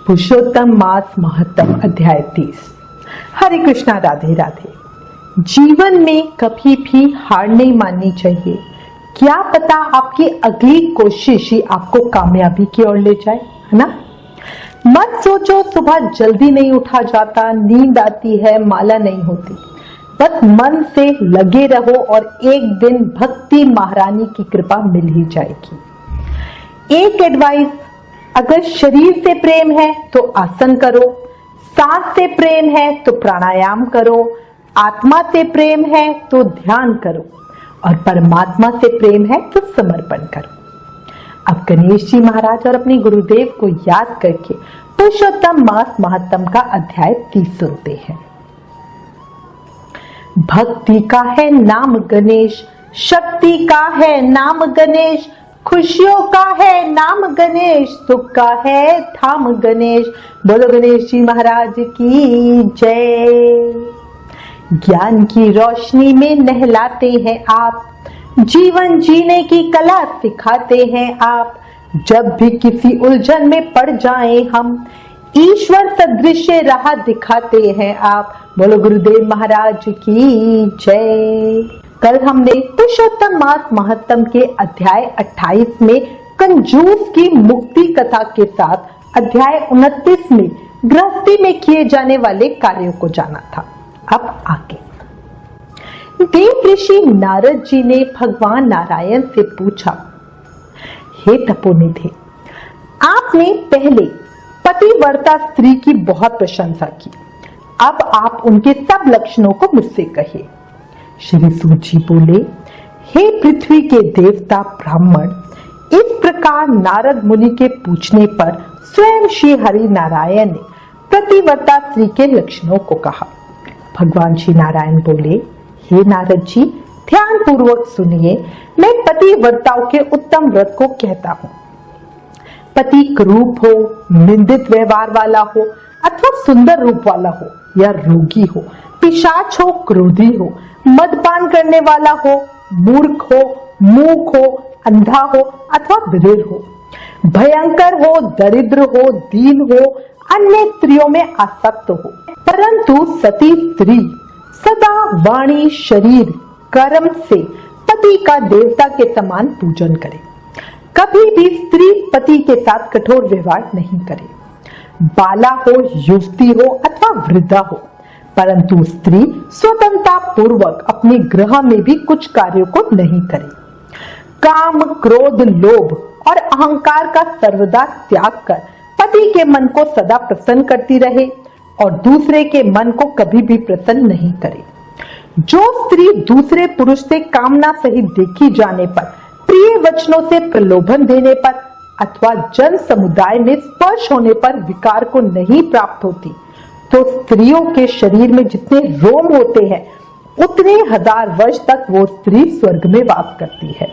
पुरुषोत्तम मास महत्तम अध्याय 30। हरे कृष्णा, राधे राधे। जीवन में कभी भी हार नहीं माननी चाहिए। क्या पता आपकी अगली कोशिश ही आपको कामयाबी की ओर ले जाए, है ना। मत सोचो सुबह जल्दी नहीं उठा जाता, नींद आती है, माला नहीं होती। बस मन से लगे रहो और एक दिन भक्ति महारानी की कृपा मिल ही जाएगी। एक एडवाइस, अगर शरीर से प्रेम है तो आसन करो, सांस से प्रेम है तो प्राणायाम करो, आत्मा से प्रेम है तो ध्यान करो और परमात्मा से प्रेम है तो समर्पण करो। अब गणेश जी महाराज और अपने गुरुदेव को याद करके पुरुषोत्तम मास महत्तम का अध्याय 30 सुनते हैं। भक्ति का है नाम गणेश, शक्ति का है नाम गणेश, खुशियों का है नाम गणेश, सुख का है धाम गणेश। बोलो गणेश जी महाराज की जय। ज्ञान की रोशनी में नहलाते हैं आप, जीवन जीने की कला सिखाते हैं आप। जब भी किसी उलझन में पड़ जाएं हम, ईश्वर सदृश राह दिखाते हैं आप। बोलो गुरुदेव महाराज की जय। कल हमने पुरुषोत्तम मास महत्तम के अध्याय 28 में कंजूस की मुक्ति कथा के साथ अध्याय 29 में गृहस्थी में किए जाने वाले कार्यों को जाना था। अब आगे देव ऋषि नारद जी ने भगवान नारायण से पूछा, हे तपोनिधि, आपने पहले पतिव्रता स्त्री की बहुत प्रशंसा की, अब आप उनके सब लक्षणों को मुझसे कहिए। श्री सूत जी बोले, हे पृथ्वी के देवता ब्राह्मण, इस प्रकार नारद मुनि के पूछने पर स्वयं श्री हरि नारायण ने पतिव्रता स्त्री के लक्षणों को कहा। भगवान श्री नारायण बोले, हे नारद जी, ध्यान पूर्वक सुनिए, मैं पतिव्रताओं के उत्तम व्रत को कहता हूँ। पति कुरूप हो, निंदित व्यवहार वाला हो अथवा सुंदर रूप वाला हो या रोगी हो, पिशाच हो, क्रोधी हो, मदपान करने वाला हो, मूर्ख हो, मूक हो, अंधा हो अथवा बधिर हो, भयंकर हो, दरिद्र हो, दीन हो, अन्य स्त्रियों में आसक्त हो, परंतु सती स्त्री सदा वाणी, शरीर, कर्म से पति का देवता के समान पूजन करे। कभी भी स्त्री पति के साथ कठोर व्यवहार नहीं करे। बाला हो, युवती हो अथवा वृद्धा हो, परंतु स्त्री स्वतंत्रता पूर्वक अपने गृह में भी कुछ कार्यों को नहीं करे। काम, क्रोध, लोभ और अहंकार का सर्वदा त्याग कर पति के मन को सदा प्रसन्न करती रहे और दूसरे के मन को कभी भी प्रसन्न नहीं करे। जो स्त्री दूसरे पुरुष से कामना सहित देखी जाने पर, प्रिय वचनों से प्रलोभन देने पर अथवा जन समुदाय में स्पर्श होने पर विकार को नहीं प्राप्त होती, तो स्त्रियों के शरीर में जितने रोम होते हैं उतने 1000 वर्ष तक वो स्त्री स्वर्ग में वास करती है।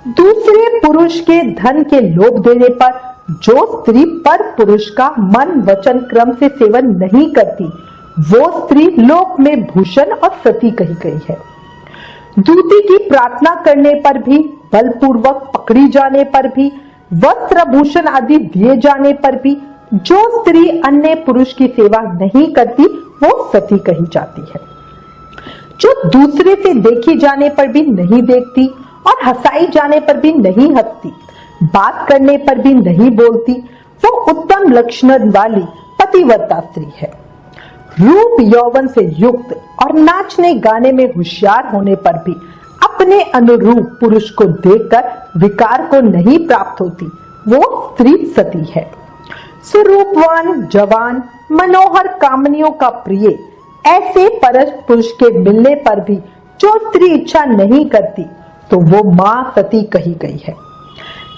दूसरे पुरुष के धन के लोभ देने पर जो स्त्री पर पुरुष का मन, वचन, क्रम से सेवन नहीं करती, वो स्त्री लोक में भूषण और सती कही गई है। दूती की प्रार्थना करने पर भी, बलपूर्वक पकड़ी जाने पर भी, वस्त्र भूषण आदि दिए जाने पर भी जो स्त्री अन्य पुरुष की सेवा नहीं करती वो सती कही जाती है। जो दूसरे से देखी जाने पर भी नहीं देखती और हंसाई जाने पर भी नहीं हंसती, बात करने पर भी नहीं बोलती, वो उत्तम लक्षण वाली पतिव्रता स्त्री है। रूप यौवन से युक्त और नाचने गाने में होशियार होने पर भी अपने अनुरूप पुरुष को देखकर विकार को नहीं प्राप्त होती, वो स्त्री सती है। स्वरूपवान, जवान, मनोहर, कामनियों का प्रिय ऐसे परस पुरुष के मिलने पर भी जो स्त्री इच्छा नहीं करती, तो वो मां सती कही गई है।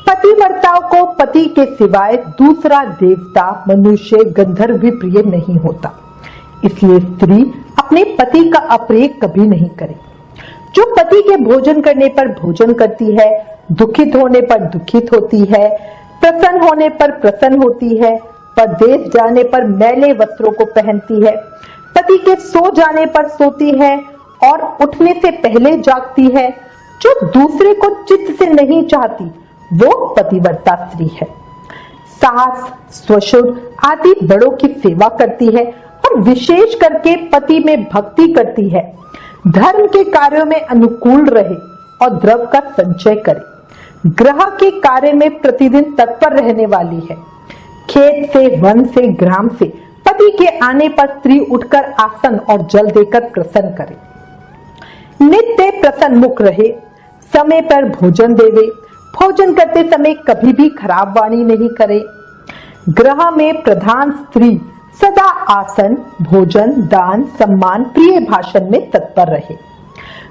पतिव्रताओं को पति के सिवाय दूसरा देवता, मनुष्य, गंधर्व भी प्रिय नहीं होता, इसलिए स्त्री अपने पति का अप्रिय कभी नहीं करे। जो पति के भोजन करने पर भोजन करती है, दुखित होने पर दुखित होती है, प्रसन्न होने पर प्रसन्न होती है, परदेश जाने पर मैले वस्त्रों को पहनती है, पति के सो जाने पर सोती है और उठने से पहले जागती है, जो दूसरे को चित्त से नहीं चाहती, वो पतिव्रता स्त्री है। सास, ससुर आदि बड़ों की सेवा करती है और विशेष करके पति में भक्ति करती है। धर्म के कार्यों में अनुकूल रहे और द्रव्य का संचय करे। ग्रह के कार्य में प्रतिदिन तत्पर रहने वाली है। खेत से, वन से, ग्राम से पति के आने पर स्त्री उठकर आसन और जल देकर प्रसन्न करे। नित्य प्रसन्न मुख रहे, समय पर भोजन देवे, भोजन करते समय कभी भी खराब वाणी नहीं करे। ग्रह में प्रधान स्त्री सदा आसन, भोजन, दान, सम्मान, प्रिय भाषण में तत्पर रहे।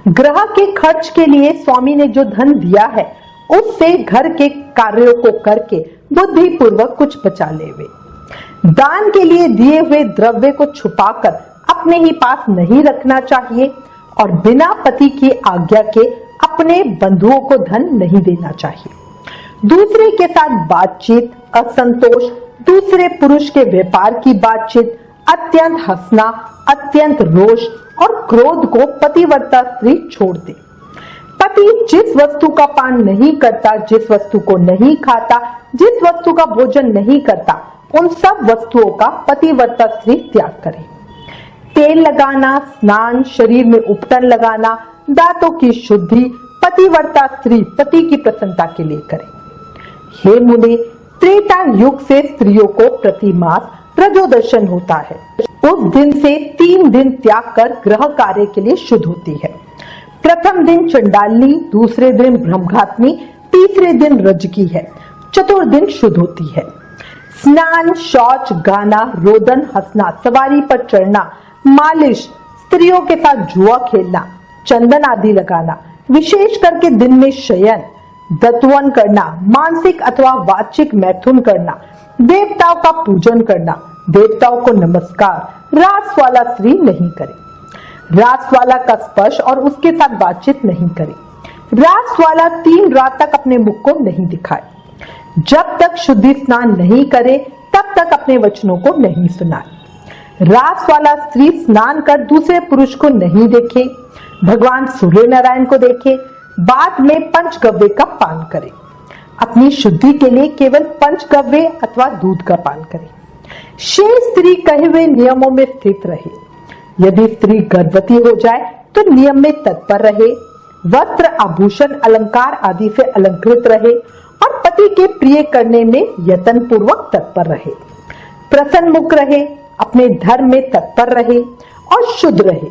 ग्रह के खर्च के लिए स्वामी ने जो धन दिया है उससे घर के कार्यों को करके बुद्धि पूर्वक कुछ बचा लेवे। दान के लिए दिए हुए द्रव्य को छुपाकर अपने ही पास नहीं रखना चाहिए और बिना पति की आज्ञा के अपने बंधुओं को धन नहीं देना चाहिए। दूसरे के साथ बातचीत, असंतोष, दूसरे पुरुष के व्यापार की बातचीत, अत्यंत हंसना, अत्यंत रोष और क्रोध को पतिव्रता स्त्री छोड़ दे। पति जिस वस्तु का पान नहीं करता, जिस वस्तु को नहीं खाता, जिस वस्तु का भोजन नहीं करता, उन सब वस्तुओं का पतिव्रता स्त्री त्याग करे। तेल लगाना, स्नान, शरीर में उपटन लगाना, दांतों की शुद्धि पतिव्रता स्त्री पति की प्रसन्नता के लिए करे। हे मुने, त्रेता युग से स्त्रियों को प्रतिमास रजोदर्शन होता है। उस दिन से 3 दिन त्याग कर ग्रह कार्य के लिए शुद्ध होती है। प्रथम दिन चंडालनी, दूसरे दिन ब्रह्मघातनी, तीसरे दिन रजकी है, चतुर्थ दिन शुद्ध होती है। स्नान, शौच, गाना, रोदन, हंसना, सवारी पर चढ़ना, मालिश, स्त्रियों के साथ जुआ खेलना, चंदन आदि लगाना, विशेष करके दिन में शयन, दत्वन करना, मानसिक अथवा वाचिक मैथुन करना, देवताओं का पूजन करना, देवताओं को नमस्कार रास वाला स्त्री नहीं करे। रास वाला का स्पर्श और उसके साथ बातचीत नहीं करे। रास वाला 3 रात तक अपने मुख को नहीं दिखाए। जब तक शुद्धि स्नान नहीं करे तब तक अपने वचनों को नहीं सुनाए। रास वाला स्त्री स्नान कर दूसरे पुरुष को नहीं देखे, भगवान सूर्य नारायण को देखे, बाद में पंचगव्य का पान करे। अपनी शुद्धि के लिए केवल पंचगव्य अथवा दूध का पान करे। शेष स्त्री कहे हुए नियमों में स्थित रहे। यदि स्त्री गर्भवती हो जाए तो नियम में तत्पर रहे, वस्त्र, आभूषण, अलंकार आदि से अलंकृत रहे और पति के प्रिय करने में यत्न पूर्वक तत्पर रहे। प्रसन्न मुख रहे, अपने धर्म में तत्पर रहे और शुद्ध रहे,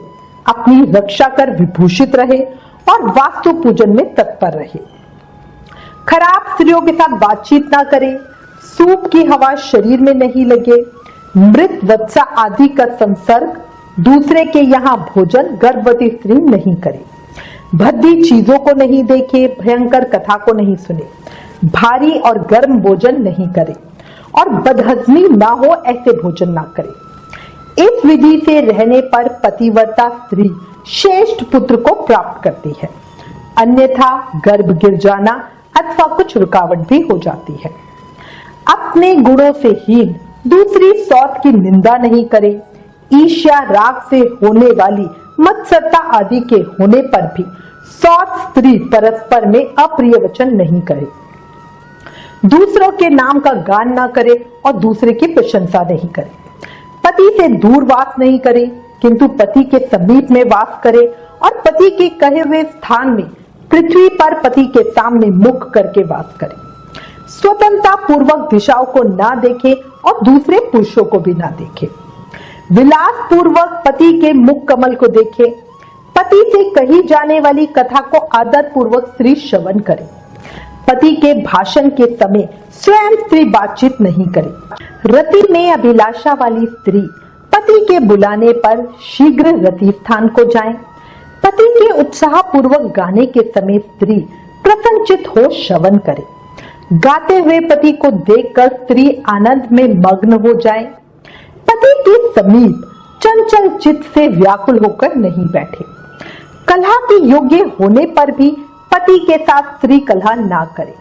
अपनी रक्षा कर विभूषित रहे और वास्तु पूजन में तत्पर रहे। खराब स्त्रियों के साथ बातचीत ना करे, सूप की हवा शरीर में नहीं लगे, मृत, वत्सा आदि का संसर्ग, दूसरे के यहाँ भोजन गर्भवती स्त्री नहीं करे, भद्दी चीजों को नहीं देखे, भयंकर कथा को नहीं सुने, भारी और गर्म भोजन नहीं करे और बदहजमी ना हो ऐसे भोजन ना करे। इस विधि से रहने पर पतिव्रता स्त्री श्रेष्ठ पुत्र को प्राप्त करती है, अन्यथा गर्भ गिर जाना अथवा कुछ रुकावट भी हो जाती है। अपने गुणों से हीन दूसरी सौत की निंदा नहीं करे। ईर्ष्या, राग से होने वाली मत्सरता आदि के होने पर भी सौत स्त्री परस्पर में अप्रिय वचन नहीं करे। दूसरों के नाम का गान ना करे और दूसरे की प्रशंसा नहीं करे। पति से दूर वास नहीं करे किंतु पति के समीप में वास करे और पति के कहे हुए स्थान में पृथ्वी पर पति के सामने मुख करके वास करे। स्वतंत्रता पूर्वक दिशाओं को ना देखे और दूसरे पुरुषों को भी ना देखे। विलास पूर्वक पति के मुख कमल को देखे। पति से कही जाने वाली कथा को आदर पूर्वक स्त्री श्रवण करे। पति के भाषण के समय स्वयं स्त्री बातचीत नहीं करे। रति में अभिलाषा वाली स्त्री पति के बुलाने पर शीघ्र रति स्थान को जाए। पति के उत्साह पूर्वक गाने के समय स्त्री प्रसन्नचित हो श्रवण करे। गाते हुए पति को देखकर स्त्री आनंद में मग्न हो जाए। पति के समीप चंचल चित्त से व्याकुल होकर नहीं बैठे। कलह के योग्य होने पर भी पति के साथ स्त्री कलह ना करे।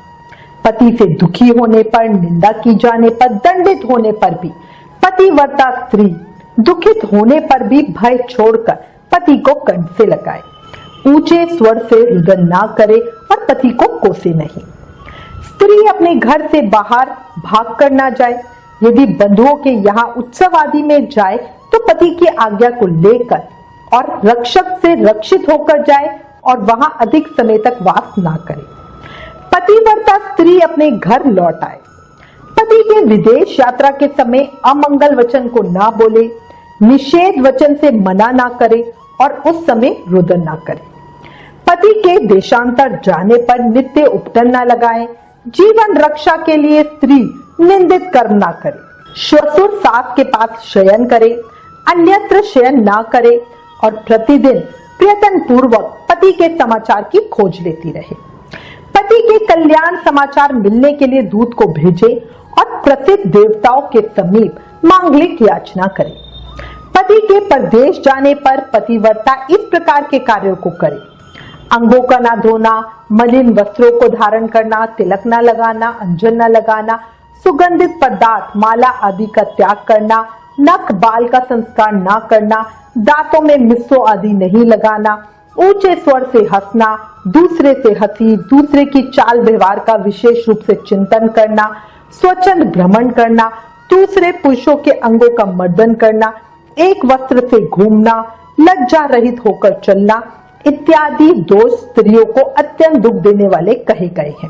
पति से दुखी होने पर, निंदा की जाने पर, दंडित होने पर भी पतिव्रता स्त्री दुखित होने पर भी भय छोड़कर पति को कंठ से लगाए। ऊंचे स्वर से रुदन ना करे और पति को कोसे नहीं। स्त्री अपने घर से बाहर भाग कर ना जाए। यदि बंधुओं के यहाँ उत्सव आदि में जाए तो पति की आज्ञा को लेकर और रक्षक से रक्षित होकर जाए और वहां अधिक समय तक वास ना करे। पतिव्रता स्त्री अपने घर लौट आए। पति के विदेश यात्रा के समय अमंगल वचन को ना बोले, निषेध वचन से मना ना करे और उस समय रुदन ना करे। पति के देशांतर जाने पर नित्य उपटन ना लगाए। जीवन रक्षा के लिए स्त्री निंदित कर्म ना करे। ससुर सास के पास शयन करे, अन्यत्र शयन ना करे और प्रतिदिन प्रयत्न पूर्वक पति के समाचार की खोज लेती रहे। पति के कल्याण समाचार मिलने के लिए दूत को भेजे और प्रसिद्ध देवताओं के समीप मांगलिक याचना करे। पति के परदेश जाने पर पतिव्रता इस प्रकार के कार्यों को करे: अंगों का ना धोना, मलिन वस्त्रों को धारण करना, तिलक ना लगाना, अंजन ना लगाना, सुगंधित पदार्थ माला आदि का त्याग करना, नख बाल का संस्कार ना करना, दांतों में मिस्सो आदि नहीं लगाना, ऊंचे स्वर से हंसना, दूसरे से हंसी, दूसरे की चाल व्यवहार का विशेष रूप से चिंतन करना, स्वच्छंद भ्रमण करना, दूसरे पुरुषों के अंगों का मर्दन करना, एक वस्त्र से घूमना, लज्जा रहित होकर चलना इत्यादि दोष स्त्रियों को अत्यंत दुख देने वाले कहे गए हैं।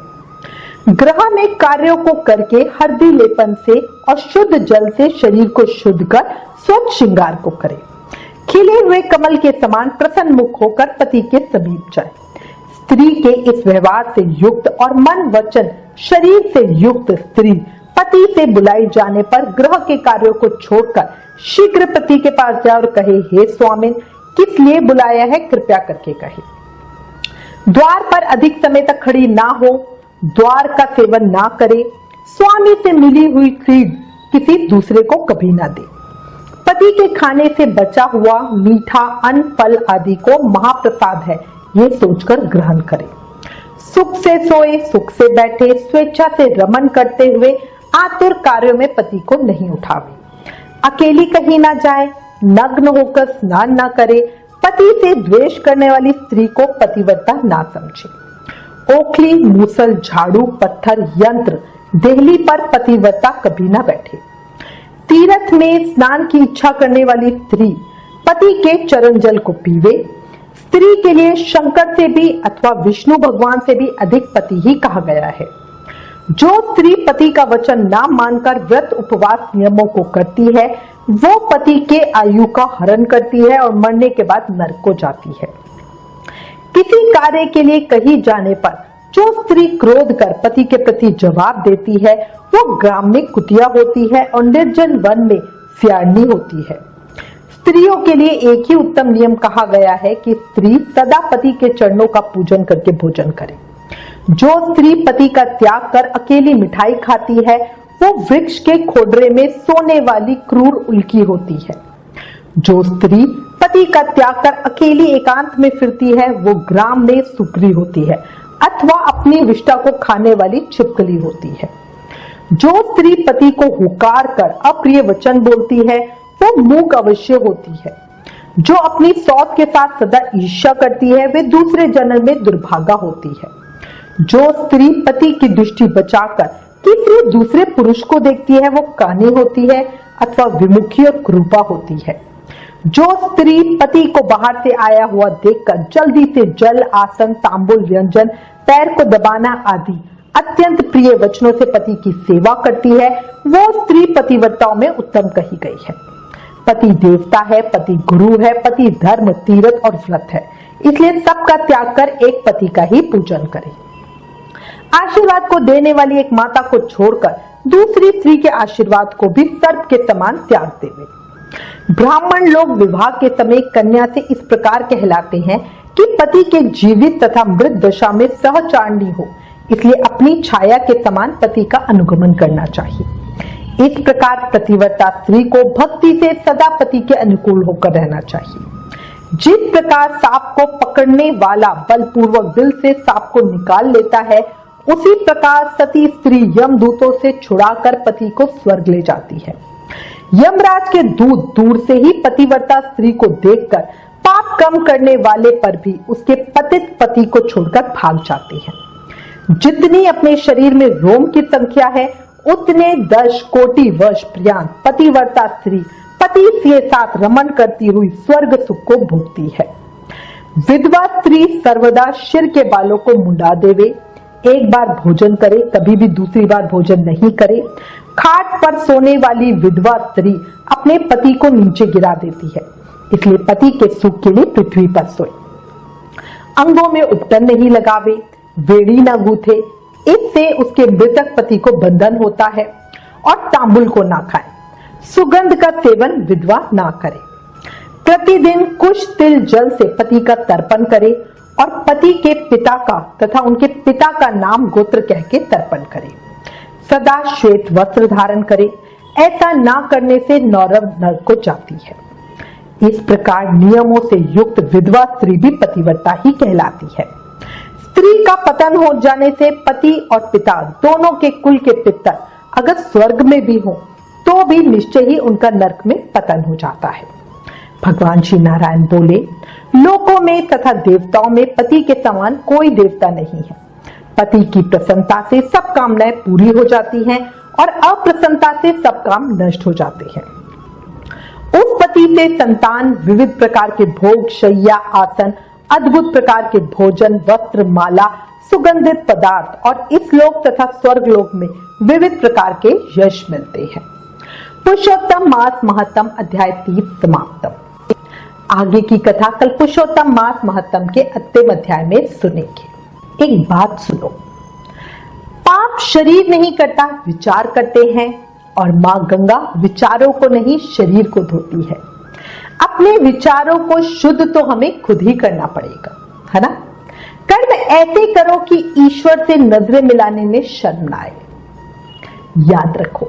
ग्रह में कार्यों को करके हल्दी लेपन से और शुद्ध जल से शरीर को शुद्ध कर स्वच्छ श्रृंगार को करे। खिले हुए कमल के समान प्रसन्न मुख होकर पति के समीप जाए। स्त्री के इस व्यवहार से युक्त और मन वचन शरीर से युक्त स्त्री पति से बुलाई जाने पर ग्रह के कार्यों को छोड़कर शीघ्र पति के पास जाए और कहे, हे स्वामिन, किस लिए बुलाया है, कृपया करके कहे। द्वार पर अधिक समय तक खड़ी ना हो, द्वार का सेवन ना करे, स्वामी से मिली हुई चीज किसी दूसरे को कभी ना दे। पति के खाने से बचा हुआ मीठा अन्न फल आदि को महाप्रसाद है ये सोचकर ग्रहण करे। सुख से सोए, सुख से बैठे, स्वेच्छा से रमन करते हुए आतुर कार्यों में पति को नहीं उठावे। अकेली कहीं ना जाए, नग्न होकर स्नान ना करे। पति से द्वेष करने वाली स्त्री को पतिव्रता ना समझे। ओखली, मूसल, झाड़ू, पत्थर, यंत्र, देहली पर पतिव्रता कभी ना बैठे। तीर्थ में स्नान की इच्छा करने वाली स्त्री पति के चरण जल को पीवे। स्त्री के लिए शंकर से भी अथवा विष्णु भगवान से भी अधिक पति ही कहा गया है। जो स्त्री पति का वचन ना मानकर व्रत उपवास नियमों को करती है वो पति के आयु का हरण करती है और मरने के बाद नरक को जाती है। किसी कार्य के लिए कहीं जाने पर जो स्त्री क्रोध कर पति के प्रति जवाब देती है वो ग्राम में कुटिया होती है और निर्जन वन में सियारनी होती है। स्त्रियों के लिए एक ही उत्तम नियम कहा गया है कि स्त्री सदा पति के चरणों का पूजन करके भोजन करे। जो स्त्री पति का त्याग कर अकेली मिठाई खाती है वो वृक्ष के खोडरे में सोने वाली क्रूर उल्की होती है। जो स्त्री पति का त्याग कर अकेली एकांत में फिरती है वो ग्राम में सुकरी होती है अथवा अपनी विष्ठा को खाने वाली छिपकली होती है। जो स्त्री पति को हुकार कर अप्रिय वचन बोलती है वो मूक अवश्य होती है। जो अपनी सौत के साथ सदा ईर्ष्या करती है वे दूसरे जन्म में दुर्भागा होती है। जो स्त्री पति की दृष्टि बचाकर किसी दूसरे पुरुष को देखती है वो कानी होती है अथवा विमुखी और क्रूपा होती है। जो स्त्री पति को बाहर से आया हुआ देखकर जल्दी से जल, आसन, तांबुल, व्यंजन, पैर को दबाना आदि अत्यंत प्रिय वचनों से पति की सेवा करती है वो स्त्री पतिव्रताओं में उत्तम कही गई है। पति देवता है, पति गुरु है, पति धर्म, तीर्थ और व्रत है, इसलिए सबका त्याग कर एक पति का ही पूजन करें। आशीर्वाद को देने वाली एक माता को छोड़कर दूसरी स्त्री के आशीर्वाद को भी सर्प के समान त्याग देवे। ब्राह्मण लोग विवाह के समय कन्या से इस प्रकार कहलाते हैं कि पति के जीवित तथा मृत दशा में सहचारणी हो, इसलिए अपनी छाया के समान पति का अनुगमन करना चाहिए। इस प्रकार पतिव्रता स्त्री को भक्ति से सदा पति के अनुकूल होकर रहना चाहिए। जिस प्रकार सांप को पकड़ने वाला बलपूर्वक दिल से सांप को निकाल लेता है उसी प्रकार सती स्त्री यमदूतों से छुड़ाकर पति को स्वर्ग ले जाती है। यमराज के दूत दूर से ही पतिव्रता स्त्री को देखकर पाप कम करने वाले पर भी उसके पतित पति को छोड़कर भाग जाते हैं। जितनी अपने शरीर में रोम की संख्या है उतने 10 कोटि वर्ष पर्यंत पतिव्रता स्त्री पति के साथ रमन करती हुई स्वर्ग सुख को भोगती है। विधवा स्त्री सर्वदा सिर के बालों को मुंडा देवे, एक बार भोजन करे, कभी भी दूसरी बार भोजन नहीं करे। खाट पर सोने वाली विधवा स्त्री अपने पति को नीचे गिरा देती है, इसलिए पति के सुख के लिए पृथ्वी पर सोए। अंगों में उपटन नहीं लगावे, वेड़ी न गूथे, इससे उसके मृतक पति को बंधन होता है। और तांबुल को ना खाए, सुगंध का सेवन विधवा ना करे। प्रतिदिन कुछ तिल जल से पति का तर्पण करे और पति के पिता का तथा उनके पिता का नाम गोत्र कह के तर्पण करे। सदा श्वेत वस्त्र धारण करे, ऐसा ना करने से नौरव नरक को जाती है। इस प्रकार नियमों से युक्त विधवा स्त्री भी पतिव्रता ही कहलाती है। स्त्री का पतन हो जाने से पति और पिता दोनों के कुल के पितर अगर स्वर्ग में भी हो तो भी निश्चय ही उनका नरक में पतन हो जाता है। भगवान श्री नारायण बोले, लोकों में तथा देवताओं में पति के समान कोई देवता नहीं है। पति की प्रसन्नता से सब कामनाएं पूरी हो जाती हैं और अप्रसन्नता से सब काम नष्ट हो जाते हैं। उस पति से संतान विविध प्रकार के भोग, शैया, आसन, अद्भुत प्रकार के भोजन, वस्त्र, माला, सुगंधित पदार्थ और इस लोक तथा स्वर्ग लोक में विविध प्रकार के यश मिलते हैं। पुरुषोत्तम मास महत्तम अध्याय 30 समाप्तम। आगे की कथा कल पुरुषोत्तम मास महत्तम के अंतिम अध्याय में सुनेंगे। एक बात सुनो, पाप शरीर नहीं करता, विचार करते हैं, और माँ गंगा विचारों को नहीं शरीर को धोती है। अपने विचारों को शुद्ध तो हमें खुद ही करना पड़ेगा, है ना। कर्म ऐसे करो कि ईश्वर से नजरें मिलाने में शर्म ना आए। याद रखो,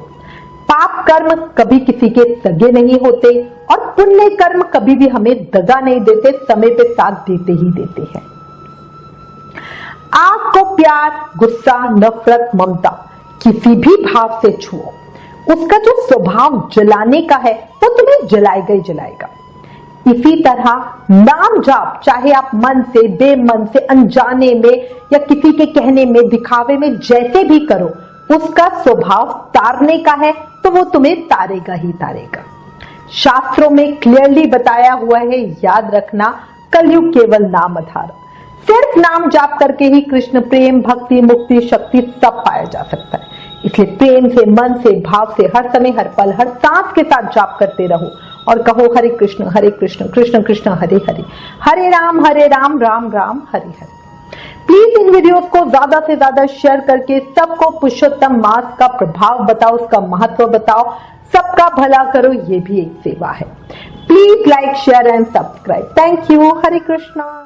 पाप कर्म कभी किसी के सगे नहीं होते और पुण्य कर्म कभी भी हमें दगा नहीं देते, समय पे साथ देते ही देते हैं। आग को प्यार, गुस्सा, नफरत, ममता किसी भी भाव से छुओ, उसका जो स्वभाव जलाने का है वो तुम्हें जलाएगा ही जलाएगा। इसी तरह नाम जाप चाहे आप मन से, बेमन से, अनजाने में या किसी के कहने में, दिखावे में जैसे भी करो, उसका स्वभाव तारने का है तो वो तुम्हें तारेगा ही तारेगा। शास्त्रों में क्लियरली बताया हुआ है, याद रखना, कलयुग केवल नाम आधार। सिर्फ नाम जाप करके ही कृष्ण प्रेम, भक्ति, मुक्ति, शक्ति सब पाया जा सकता है। इसलिए प्रेम से, मन से, भाव से हर समय, हर पल, हर सांस के साथ जाप करते रहो और कहो हरे कृष्ण कृष्ण कृष्ण हरे हरे, हरे Ram Ram Ram Hare Hare. Please in videos को ज्यादा से ज्यादा शेयर करके सबको पुरुषोत्तम मास का प्रभाव बताओ, उसका महत्व बताओ, सबका भला करो, ये भी एक सेवा है। Please like, share and subscribe. Thank you. Hare Krishna.